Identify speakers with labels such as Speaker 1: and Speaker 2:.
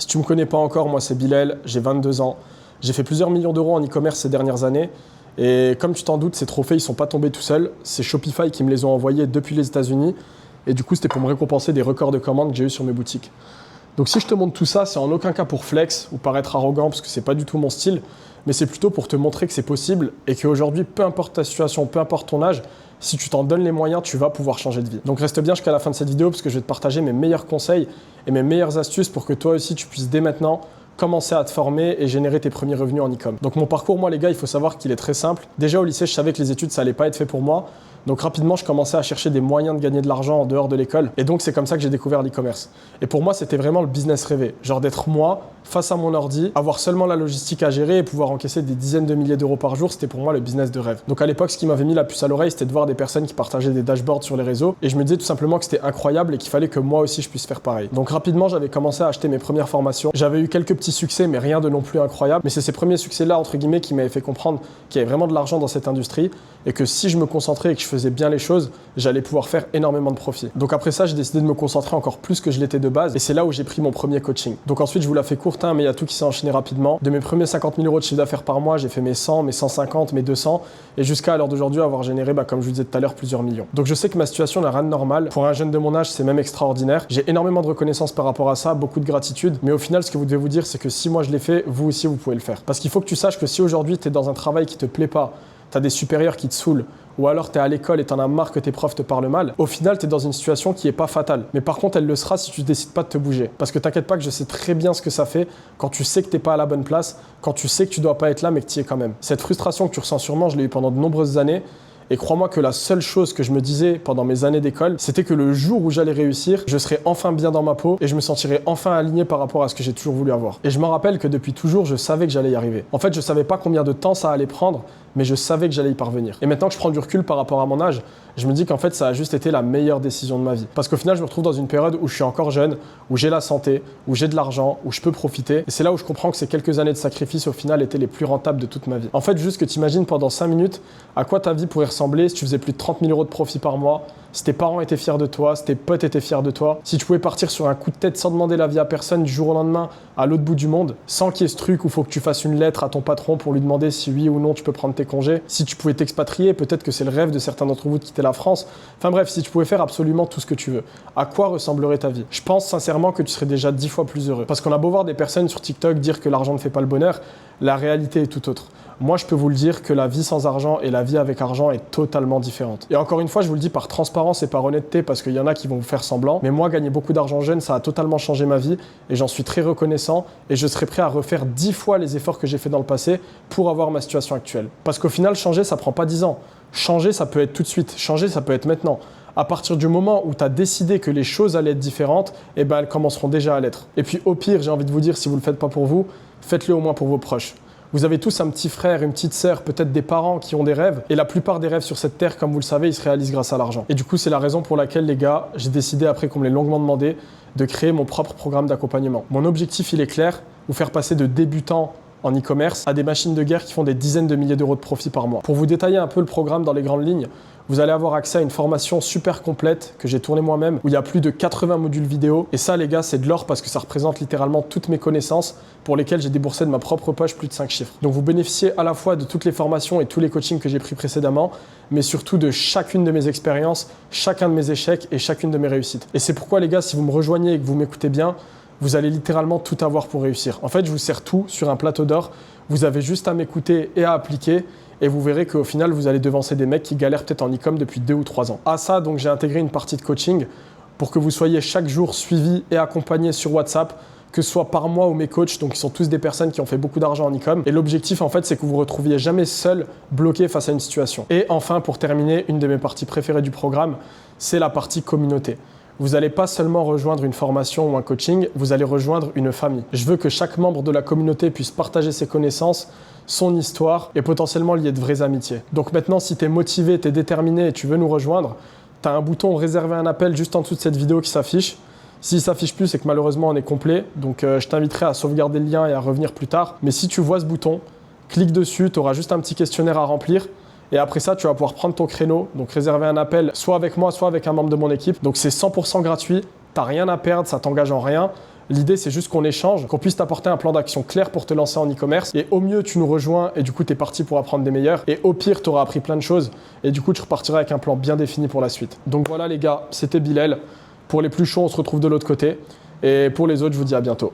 Speaker 1: Si tu ne me connais pas encore, moi c'est Bilal, j'ai 22 ans. J'ai fait plusieurs millions d'euros en e-commerce ces dernières années. Et comme tu t'en doutes, ces trophées, ils ne sont pas tombés tout seuls. C'est Shopify qui me les ont envoyés depuis les États-Unis. Et du coup, c'était pour me récompenser des records de commandes que j'ai eu sur mes boutiques. Donc si je te montre tout ça, c'est en aucun cas pour flex ou paraître arrogant, parce que c'est pas du tout mon style, mais c'est plutôt pour te montrer que c'est possible et qu'aujourd'hui, peu importe ta situation, peu importe ton âge, si tu t'en donnes les moyens, tu vas pouvoir changer de vie. Donc reste bien jusqu'à la fin de cette vidéo parce que je vais te partager mes meilleurs conseils et mes meilleures astuces pour que toi aussi tu puisses dès maintenant commencer à te former et générer tes premiers revenus en e-com. Donc mon parcours, moi les gars, il faut savoir qu'il est très simple. Déjà au lycée, je savais que les études, ça allait pas être fait pour moi. Donc rapidement, je commençais à chercher des moyens de gagner de l'argent en dehors de l'école. Et donc c'est comme ça que j'ai découvert l'e-commerce. Et pour moi, c'était vraiment le business rêvé. Genre d'être moi, face à mon ordi, avoir seulement la logistique à gérer et pouvoir encaisser des dizaines de milliers d'euros par jour, c'était pour moi le business de rêve. Donc à l'époque, ce qui m'avait mis la puce à l'oreille, c'était de voir des personnes qui partageaient des dashboards sur les réseaux. Et je me disais tout simplement que c'était incroyable et qu'il fallait que moi aussi je puisse faire pareil. Donc rapidement, j'avais commencé à acheter mes premières formations. J'avais eu quelques petits succès, mais rien de non plus incroyable. Mais c'est ces premiers succès-là, entre guillemets, qui m'avaient fait comprendre qu'il y avait vraiment de l'argent dans cette industrie et que si je me concentrais et que je faisais bien les choses, j'allais pouvoir faire énormément de profit. Donc après ça, j'ai décidé de me concentrer encore plus que je l'étais de base et c'est là où j'ai pris mon premier coaching. Donc ensuite, je vous la fais courte, mais il y a tout qui s'est enchaîné rapidement. De mes premiers 50 000 euros de chiffre d'affaires par mois, j'ai fait mes 100, mes 150, mes 200 et jusqu'à l'heure d'aujourd'hui avoir généré, comme je vous disais tout à l'heure, plusieurs millions. Donc je sais que ma situation n'a rien de normal. Pour un jeune de mon âge, c'est même extraordinaire. J'ai énormément de reconnaissance par rapport à ça, beaucoup de gratitude, mais au final, ce que vous devez vous dire, c'est que si moi je l'ai fait, vous aussi vous pouvez le faire. Parce qu'il faut que tu saches que si aujourd'hui tu es dans un travail qui te plaît pas, tu as des supérieurs qui te saoulent, ou alors tu es à l'école et tu en as marre que tes profs te parlent mal, au final, tu es dans une situation qui n'est pas fatale. Mais par contre, elle le sera si tu décides pas de te bouger. Parce que t'inquiète pas que je sais très bien ce que ça fait quand tu sais que tu n'es pas à la bonne place, quand tu sais que tu dois pas être là, mais que tu y es quand même. Cette frustration que tu ressens sûrement, je l'ai eu pendant de nombreuses années. Et crois-moi que la seule chose que je me disais pendant mes années d'école, c'était que le jour où j'allais réussir, je serais enfin bien dans ma peau et je me sentirais enfin aligné par rapport à ce que j'ai toujours voulu avoir. Et je me rappelle que depuis toujours, je savais que j'allais y arriver. En fait, je savais pas combien de temps ça allait prendre, mais je savais que j'allais y parvenir. Et maintenant que je prends du recul par rapport à mon âge, je me dis qu'en fait, ça a juste été la meilleure décision de ma vie. Parce qu'au final, je me retrouve dans une période où je suis encore jeune, où j'ai la santé, où j'ai de l'argent, où je peux profiter. Et c'est là où je comprends que ces quelques années de sacrifice, au final, étaient les plus rentables de toute ma vie. En fait, juste que tu imagines pendant 5 minutes à quoi ta vie pourrait ressembler si tu faisais plus de 30 000 euros de profit par mois, si tes parents étaient fiers de toi, si tes potes étaient fiers de toi, si tu pouvais partir sur un coup de tête sans demander l'avis à personne du jour au lendemain à l'autre bout du monde, sans qu'il y ait ce truc où il faut que tu fasses une lettre à ton patron pour lui demander si oui ou non tu peux prendre tes congés, si tu pouvais t'expatrier, peut-être que c'est le rêve de certains d'entre vous de quitter la France. Enfin bref, si tu pouvais faire absolument tout ce que tu veux, à quoi ressemblerait ta vie? Je pense sincèrement que tu serais déjà 10 fois plus heureux. Parce qu'on a beau voir des personnes sur TikTok dire que l'argent ne fait pas le bonheur, la réalité est tout autre. Moi, je peux vous le dire que la vie sans argent et la vie avec argent est totalement différente. Et encore une fois, je vous le dis par transparence et par honnêteté parce qu'il y en a qui vont vous faire semblant. Mais moi, gagner beaucoup d'argent jeune, ça a totalement changé ma vie et j'en suis très reconnaissant et je serais prêt à refaire 10 fois les efforts que j'ai fait dans le passé pour avoir ma situation actuelle. Parce qu'au final, changer, ça prend pas 10 ans. Changer, ça peut être tout de suite. Changer, ça peut être maintenant. À partir du moment où tu as décidé que les choses allaient être différentes, elles commenceront déjà à l'être. Et puis au pire, j'ai envie de vous dire, si vous ne le faites pas pour vous, faites-le au moins pour vos proches. Vous avez tous un petit frère, une petite sœur, peut-être des parents qui ont des rêves. Et la plupart des rêves sur cette terre, comme vous le savez, ils se réalisent grâce à l'argent. Et du coup, c'est la raison pour laquelle, les gars, j'ai décidé, après qu'on me l'ait longuement demandé, de créer mon propre programme d'accompagnement. Mon objectif, il est clair, vous faire passer de débutant en e-commerce à des machines de guerre qui font des dizaines de milliers d'euros de profit par mois. Pour vous détailler un peu le programme dans les grandes lignes, vous allez avoir accès à une formation super complète que j'ai tournée moi-même où il y a plus de 80 modules vidéo. Et ça, les gars, c'est de l'or parce que ça représente littéralement toutes mes connaissances pour lesquelles j'ai déboursé de ma propre poche plus de 5 chiffres. Donc vous bénéficiez à la fois de toutes les formations et tous les coachings que j'ai pris précédemment, mais surtout de chacune de mes expériences, chacun de mes échecs et chacune de mes réussites. Et c'est pourquoi, les gars, si vous me rejoignez et que vous m'écoutez bien, vous allez littéralement tout avoir pour réussir. En fait, je vous sers tout sur un plateau d'or. Vous avez juste à m'écouter et à appliquer. Et vous verrez qu'au final, vous allez devancer des mecs qui galèrent peut-être en e-com depuis 2 ou 3 ans. À ça, donc, j'ai intégré une partie de coaching pour que vous soyez chaque jour suivis et accompagnés sur WhatsApp, que ce soit par moi ou mes coachs. Donc, ils sont tous des personnes qui ont fait beaucoup d'argent en e-com. Et l'objectif, en fait, c'est que vous ne vous retrouviez jamais seul, bloqué face à une situation. Et enfin, pour terminer, une de mes parties préférées du programme, c'est la partie communauté. Vous n'allez pas seulement rejoindre une formation ou un coaching, vous allez rejoindre une famille. Je veux que chaque membre de la communauté puisse partager ses connaissances, son histoire et potentiellement lier de vraies amitiés. Donc maintenant, si tu es motivé, tu es déterminé et tu veux nous rejoindre, tu as un bouton « Réserver un appel » juste en dessous de cette vidéo qui s'affiche. S'il ne s'affiche plus, c'est que malheureusement, on est complet. Donc je t'inviterai à sauvegarder le lien et à revenir plus tard. Mais si tu vois ce bouton, clique dessus, tu auras juste un petit questionnaire à remplir. Et après ça, tu vas pouvoir prendre ton créneau, donc réserver un appel, soit avec moi, soit avec un membre de mon équipe. Donc c'est 100% gratuit, tu n'as rien à perdre, ça t'engage en rien. L'idée, c'est juste qu'on échange, qu'on puisse t'apporter un plan d'action clair pour te lancer en e-commerce. Et au mieux, tu nous rejoins et du coup, tu es parti pour apprendre des meilleurs. Et au pire, tu auras appris plein de choses. Et du coup, tu repartiras avec un plan bien défini pour la suite. Donc voilà les gars, c'était Bilal. Pour les plus chauds, on se retrouve de l'autre côté. Et pour les autres, je vous dis à bientôt.